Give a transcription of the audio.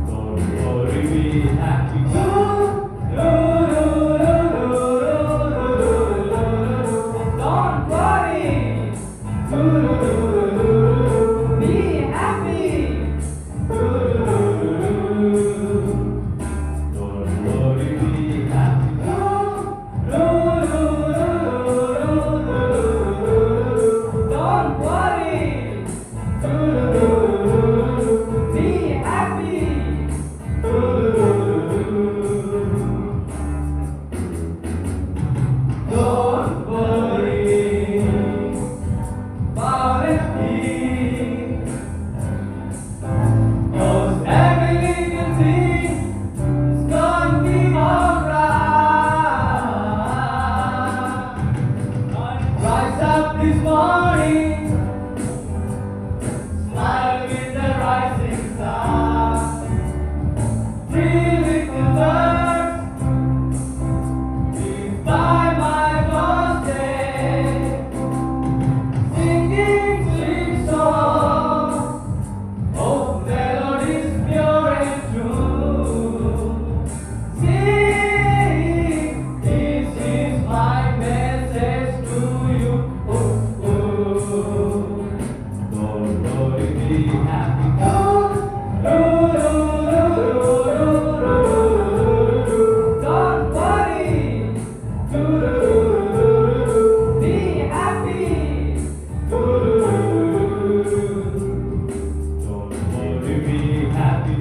Don't worry, be happy. Don't worry. Be happy. Don't worry, be happy. Don't worry. Be happy. Don't worry about it. 'Cause everything you see is gonna be alright. Rise up this morning, smile with the rising sun. Three little birds flew by my doorstep, singing sweet songs of melodies pure and true. Sing, this is my message to you. Don't worry, be happy. Don't worry. Be happy. Don't worry, be happy.